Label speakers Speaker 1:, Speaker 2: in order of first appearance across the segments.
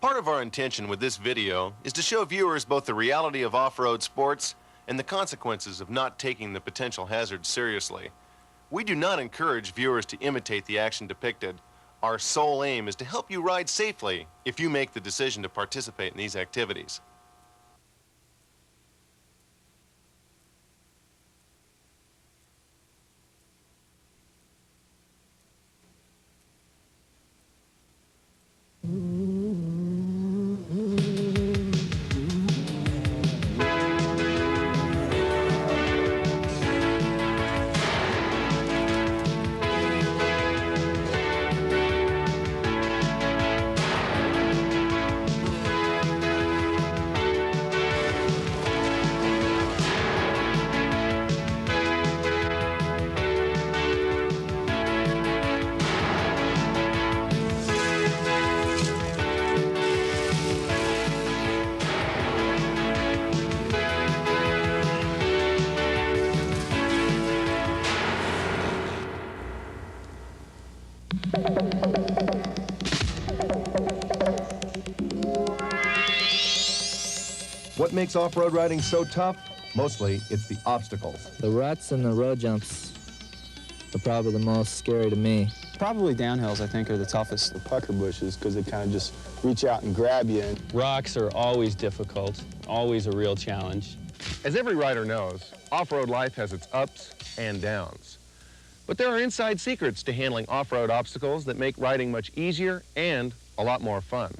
Speaker 1: Part of our intention with this video is to show viewers both the reality of off-road sports and the consequences of not taking the potential hazards seriously. We do not encourage viewers to imitate the action depicted. Our sole aim is to help you ride safely if you make the decision to participate in these activities.
Speaker 2: What makes off-road riding so tough? Mostly, it's the obstacles.
Speaker 3: The ruts and the road jumps are probably the most scary to me.
Speaker 4: Probably downhills, I think, are the toughest. The pucker bushes, because they kind of just reach out and grab you.
Speaker 5: Rocks are always difficult, always a real challenge.
Speaker 6: As every rider knows, off-road life has its ups and downs. But there are inside secrets to handling off-road obstacles that make riding much easier and a lot more fun.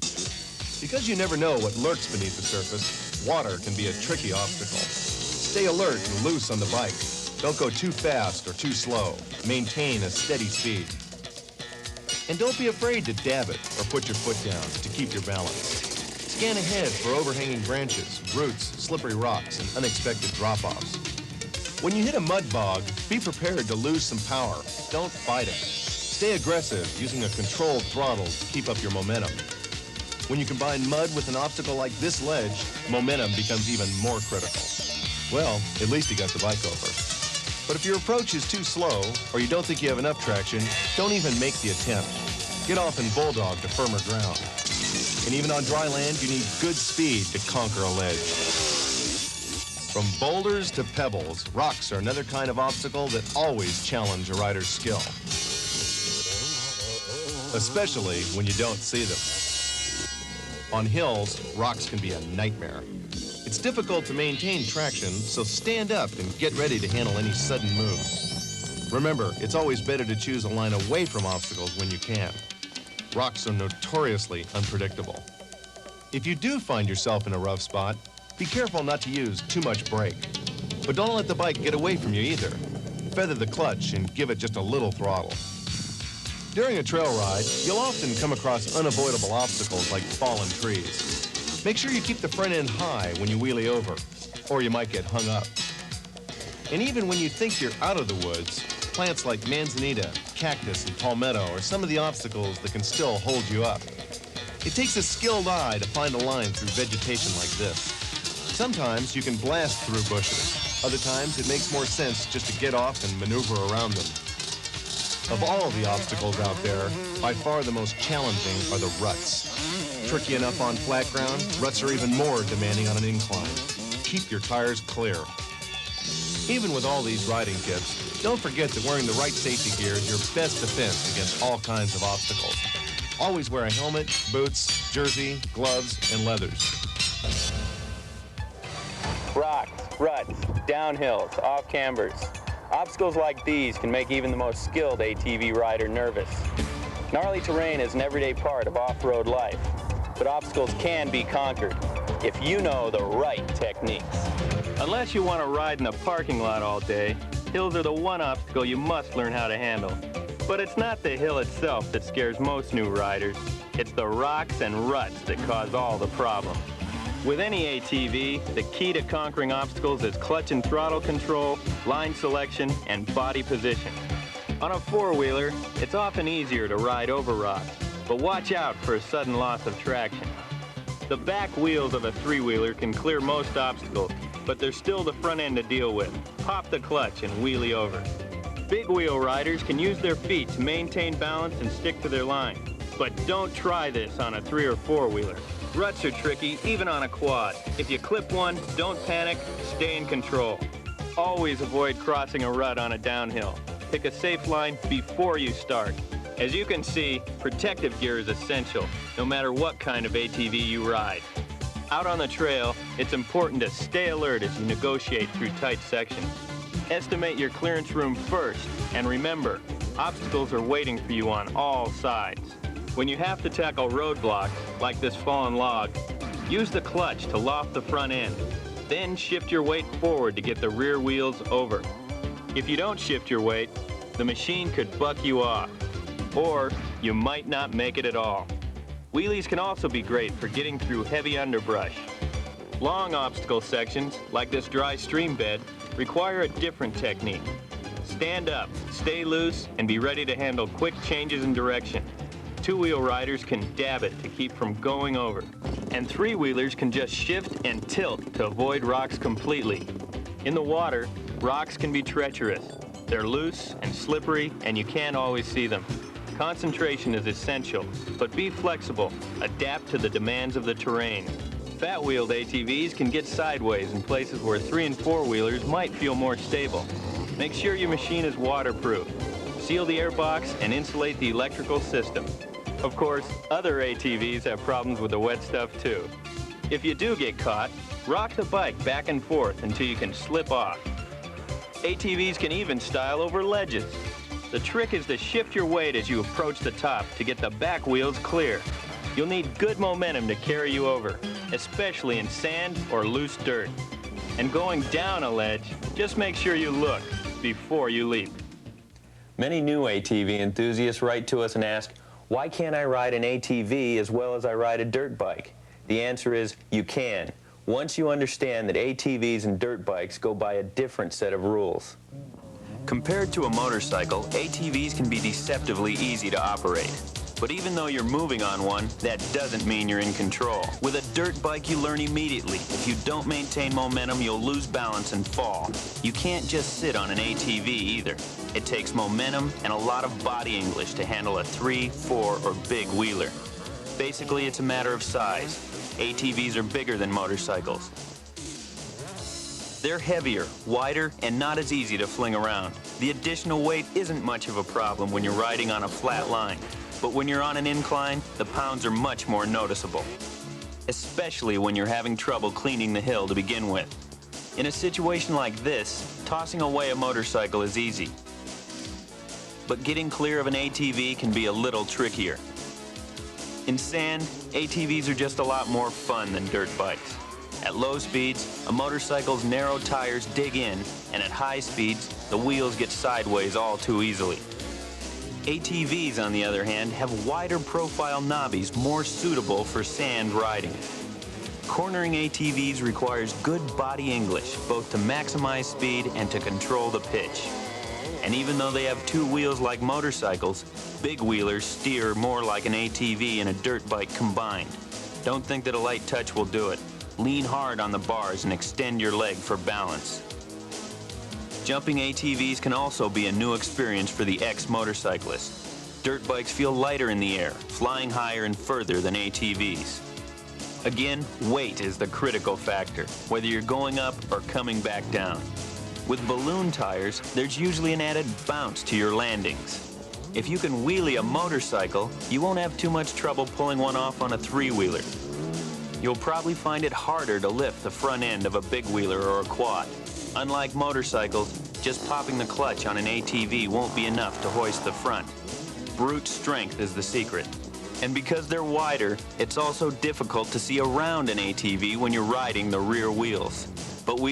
Speaker 1: Because you never know what lurks beneath the surface, water can be a tricky obstacle. Stay alert and loose on the bike. Don't go too fast or too slow. Maintain a steady speed. And don't be afraid to dab it or put your foot down to keep your balance. Scan ahead for overhanging branches, roots, slippery rocks, and unexpected drop-offs. When you hit a mud bog, be prepared to lose some power. Don't fight it. Stay aggressive, using a controlled throttle to keep up your momentum. When you combine mud with an obstacle like this ledge, momentum becomes even more critical. Well, at least you got the bike over. But if your approach is too slow, or you don't think you have enough traction, don't even make the attempt. Get off and bulldog to firmer ground. And even on dry land, you need good speed to conquer a ledge. From boulders to pebbles, rocks are another kind of obstacle that always challenge a rider's skill. Especially when you don't see them. On hills, rocks can be a nightmare. It's difficult to maintain traction, so stand up and get ready to handle any sudden moves. Remember, it's always better to choose a line away from obstacles when you can. Rocks are notoriously unpredictable. If you do find yourself in a rough spot, be careful not to use too much brake. But don't let the bike get away from you either. Feather the clutch and give it just a little throttle. During a trail ride, you'll often come across unavoidable obstacles like fallen trees. Make sure you keep the front end high when you wheelie over, or you might get hung up. And even when you think you're out of the woods, plants like manzanita, cactus, and palmetto are some of the obstacles that can still hold you up. It takes a skilled eye to find a line through vegetation like this. Sometimes you can blast through bushes. Other times it makes more sense just to get off and maneuver around them. Of all the obstacles out there, by far the most challenging are the ruts. Tricky enough on flat ground, ruts are even more demanding on an incline. Keep your tires clear. Even with all these riding tips, don't forget that wearing the right safety gear is your best defense against all kinds of obstacles. Always wear a helmet, boots, jersey, gloves, and leathers.
Speaker 7: Rocks, ruts, downhills, off-cambers. Obstacles like these can make even the most skilled ATV rider nervous. Gnarly terrain is an everyday part of off-road life, but obstacles can be conquered if you know the right techniques.
Speaker 8: Unless you want to ride in a parking lot all day, hills are the one obstacle you must learn how to handle. But it's not the hill itself that scares most new riders. It's the rocks and ruts that cause all the problems. With any ATV, the key to conquering obstacles is clutch and throttle control, line selection, and body position. On a four-wheeler, it's often easier to ride over rocks, but watch out for a sudden loss of traction. The back wheels of a three-wheeler can clear most obstacles, but there's still the front end to deal with. Pop the clutch and wheelie over. Big wheel riders can use their feet to maintain balance and stick to their line, but don't try this on a three- or four-wheeler. Ruts are tricky, even on a quad. If you clip one, don't panic, stay in control. Always avoid crossing a rut on a downhill. Pick a safe line before you start. As you can see, protective gear is essential, no matter what kind of ATV you ride. Out on the trail, it's important to stay alert as you negotiate through tight sections. Estimate your clearance room first, and remember, obstacles are waiting for you on all sides. When you have to tackle roadblocks, like this fallen log, use the clutch to loft the front end. Then shift your weight forward to get the rear wheels over. If you don't shift your weight, the machine could buck you off, or you might not make it at all. Wheelies can also be great for getting through heavy underbrush. Long obstacle sections, like this dry stream bed, require a different technique. Stand up, stay loose, and be ready to handle quick changes in direction. Two-wheel riders can dab it to keep from going over. And three-wheelers can just shift and tilt to avoid rocks completely. In the water, rocks can be treacherous. They're loose and slippery, and you can't always see them. Concentration is essential, but be flexible. Adapt to the demands of the terrain. Fat-wheeled ATVs can get sideways in places where 3- and 4-wheelers might feel more stable. Make sure your machine is waterproof. Seal the airbox and insulate the electrical system. Of course, other ATVs have problems with the wet stuff too. If you do get caught, rock the bike back and forth until you can slip off. ATVs can even style over ledges. The trick is to shift your weight as you approach the top to get the back wheels clear. You'll need good momentum to carry you over, especially in sand or loose dirt. And going down a ledge, just make sure you look before you leap.
Speaker 7: Many new ATV enthusiasts write to us and ask, why can't I ride an ATV as well as I ride a dirt bike? The answer is, you can, once you understand that ATVs and dirt bikes go by a different set of rules. Compared to a motorcycle, ATVs can be deceptively easy to operate. But even though you're moving on one, that doesn't mean you're in control. With a dirt bike, you learn immediately. If you don't maintain momentum, you'll lose balance and fall. You can't just sit on an ATV either. It takes momentum and a lot of body English to handle a 3, 4, or big wheeler. Basically, it's a matter of size. ATVs are bigger than motorcycles. They're heavier, wider, and not as easy to fling around. The additional weight isn't much of a problem when you're riding on a flat line. But when you're on an incline, the pounds are much more noticeable, especially when you're having trouble cleaning the hill to begin with. In a situation like this, tossing away a motorcycle is easy. But getting clear of an ATV can be a little trickier. In sand, ATVs are just a lot more fun than dirt bikes. At low speeds, a motorcycle's narrow tires dig in, and at high speeds, the wheels get sideways all too easily. ATVs, on the other hand, have wider profile knobbies more suitable for sand riding. Cornering ATVs requires good body English, both to maximize speed and to control the pitch. And even though they have two wheels like motorcycles, big wheelers steer more like an ATV and a dirt bike combined. Don't think that a light touch will do it. Lean hard on the bars and extend your leg for balance. Jumping ATVs can also be a new experience for the ex-motorcyclist. Dirt bikes feel lighter in the air, flying higher and further than ATVs. Again, weight is the critical factor, whether you're going up or coming back down. With balloon tires, there's usually an added bounce to your landings. If you can wheelie a motorcycle, you won't have too much trouble pulling one off on a three-wheeler. You'll probably find it harder to lift the front end of a big wheeler or a quad. Unlike motorcycles, just popping the clutch on an ATV won't be enough to hoist the front. Brute strength is the secret. And because they're wider, it's also difficult to see around an ATV when you're riding the rear wheels.